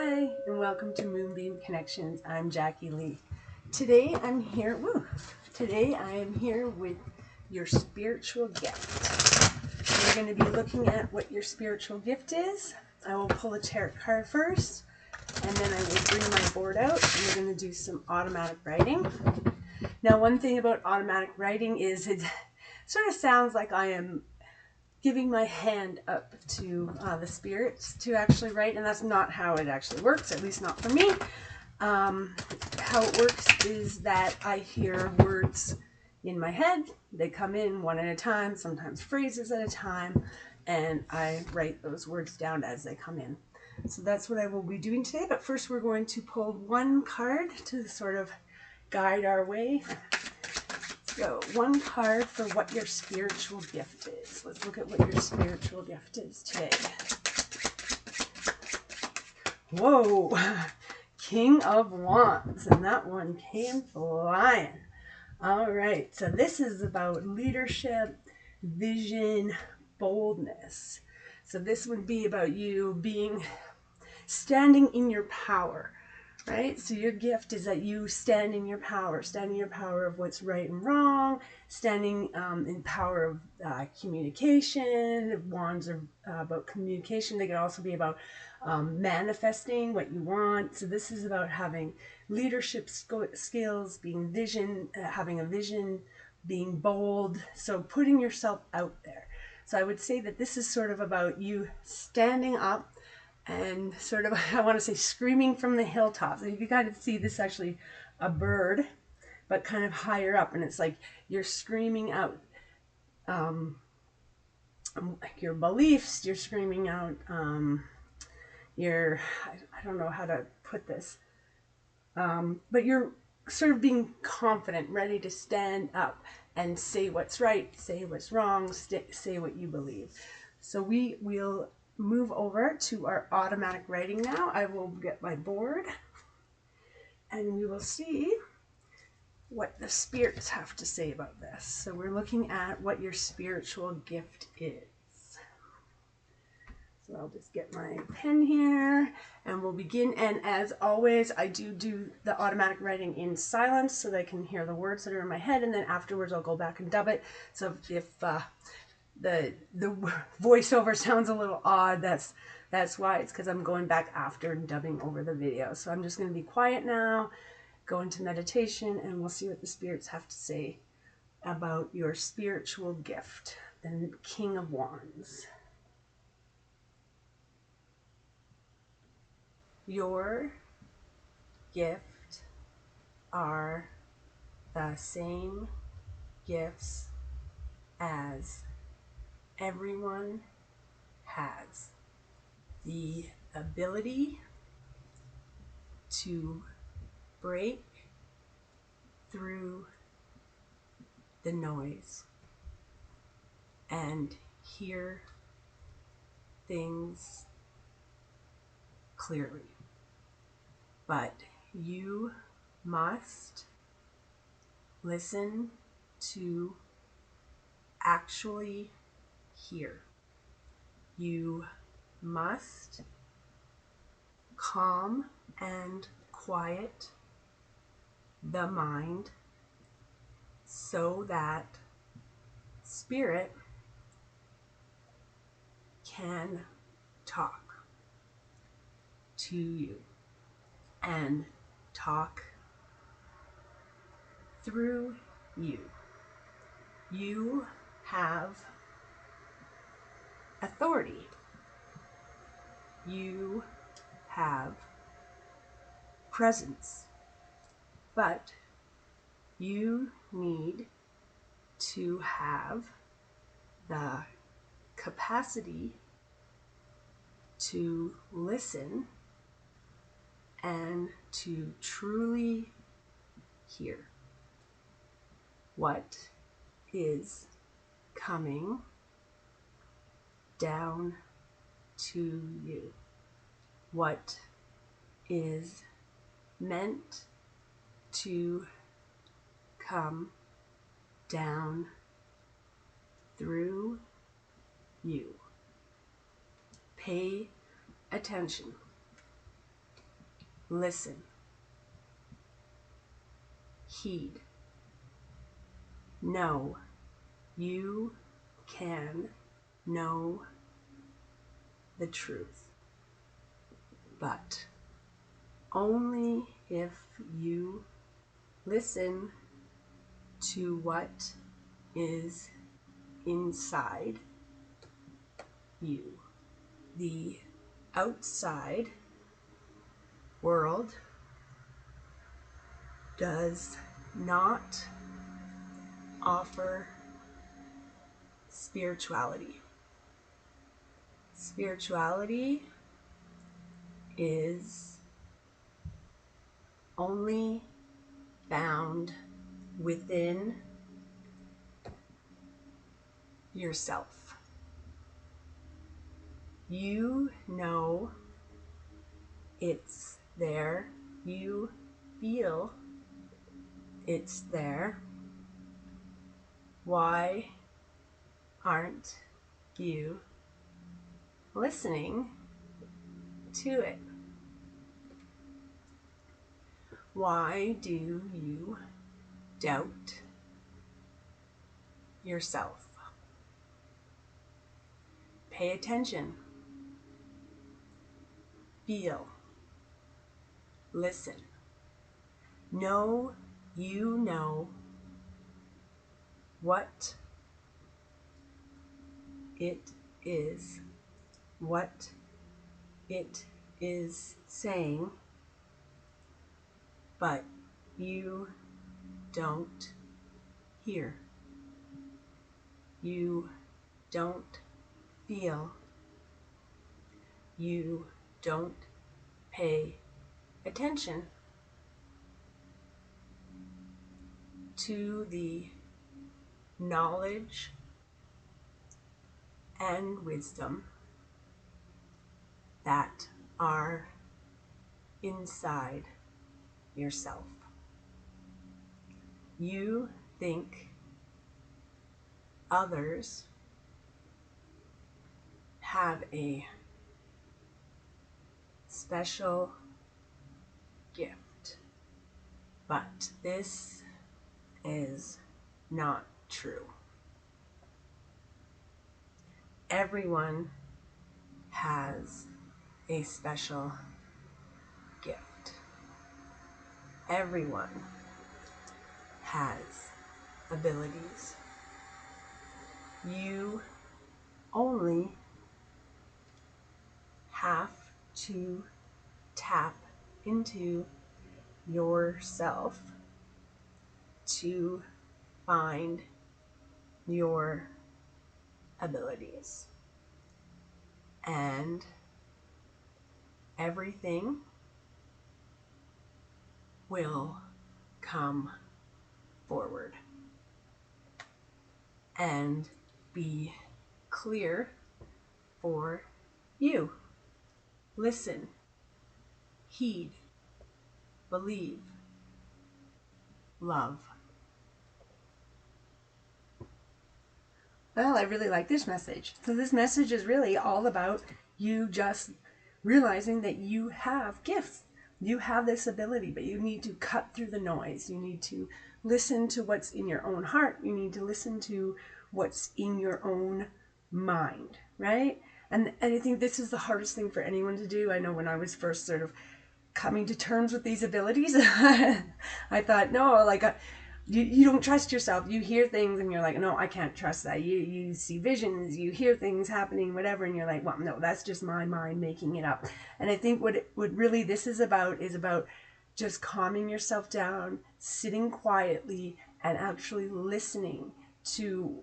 Hi, and welcome to Moonbeam Connections. I'm Jacqui-Leigh. Today I'm here. Today I am here with your spiritual gift. We're going to be looking at what your spiritual gift is. I will pull a tarot card first, and then I will bring my board out, and we're going to do some automatic writing. Now, one thing about automatic writing is it sort of sounds like I am giving my hand up to the spirits to actually write, and that's not how it actually works, at least not for me. How it works is that I hear words in my head. They come in one at a time, sometimes phrases at a time, and I write those words down as they come in. So that's what I will be doing today, but first we're going to pull one card to sort of guide our way. So, one card for what your spiritual gift is. Let's look at what your spiritual gift is today. Whoa! King of Wands. And that one came flying. All right. So, this is about leadership, vision, boldness. So, this would be about you standing in your power. Right? So your gift is that you stand in your power of what's right and wrong, standing in power of communication. Wands are about communication. They can also be about manifesting what you want. So this is about having leadership skills, having a vision, being bold. So putting yourself out there. So I would say that this is sort of about you standing up and sort of, I want to say, screaming from the hilltops. And you can kind of see this actually a bird, but kind of higher up. And it's like you're screaming out your beliefs. You're screaming out I don't know how to put this. But you're sort of being confident, ready to stand up and say what's right, say what's wrong, say what you believe. So we will move over to our automatic writing now. I will get my board and we will see what the spirits have to say about this. So we're looking at what your spiritual gift is. So I'll just get my pen here and we'll begin. And as always, I do the automatic writing in silence so that I can hear the words that are in my head, and then afterwards I'll go back and dub it. So if the voiceover sounds a little odd, that's why. It's because I'm going back after and dubbing over the video. So I'm just going to be quiet now, go into meditation, and we'll see what the spirits have to say about your spiritual gift, the King of Wands. Your gift are the same gifts as everyone has. The ability to break through the noise and hear things clearly. But you must listen to actually hear. You must calm and quiet the mind so that spirit can talk to you and talk through you. You have authority. You have presence, but you need to have the capacity to listen and to truly hear what is coming down to you, what is meant to come down through you. Pay attention Listen. Heed. Know. You can know the truth, but only if you listen to what is inside you. The outside world does not offer spirituality. Spirituality is only found within yourself. You know it's there. You feel it's there. Why aren't you listening to it? Why do you doubt yourself? Pay attention. Feel. Listen. Know you know what it is, what it is saying, but you don't hear. You don't feel. You don't pay attention to the knowledge and wisdom that are inside yourself. You think others have a special gift, but this is not true. Everyone has a special gift. Everyone has abilities. You only have to tap into yourself to find your abilities. And everything will come forward and be clear for you. Listen, heed, believe, love. Well, I really like this message. So this message is really all about you just realizing that you have gifts. You have this ability, but you need to cut through the noise. You need to listen to what's in your own heart. You need to listen to what's in your own mind, right? And I think this is the hardest thing for anyone to do. I know when I was first sort of coming to terms with these abilities, I thought, no, like you don't trust yourself. You hear things and you're like, no, I can't trust that. You see visions, you hear things happening, whatever, and you're like, well, no, that's just my mind making it up. And I think what really this is about just calming yourself down, sitting quietly, and actually listening to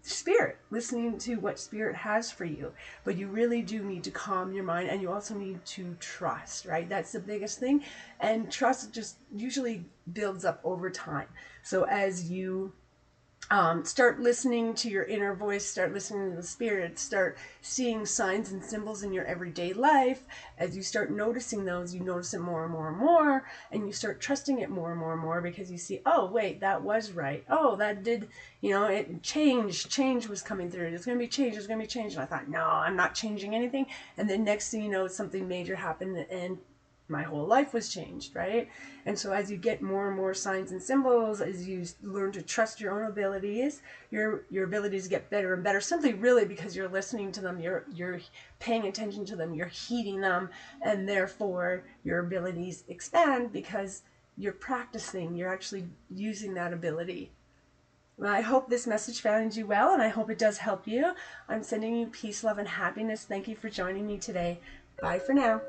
spirit, listening to what spirit has for you. But you really do need to calm your mind, and you also need to trust, right? That's the biggest thing. And trust just usually builds up over time. So as you start listening to your inner voice, start listening to the spirit, start seeing signs and symbols in your everyday life. As you start noticing those, you notice it more and more and more, and you start trusting it more and more and more, because you see, oh wait, that was right. Oh, that did, it change was coming through. It's going to be change. It's going to be change. And I thought, no, I'm not changing anything. And then next thing you know, something major happened, and my whole life was changed, right? And so as you get more and more signs and symbols, as you learn to trust your own abilities, your abilities get better and better, simply really because you're listening to them, you're paying attention to them, you're heeding them, and therefore your abilities expand because you're practicing, you're actually using that ability. Well, I hope this message found you well, and I hope it does help you. I'm sending you peace, love, and happiness. Thank you for joining me today. Bye for now.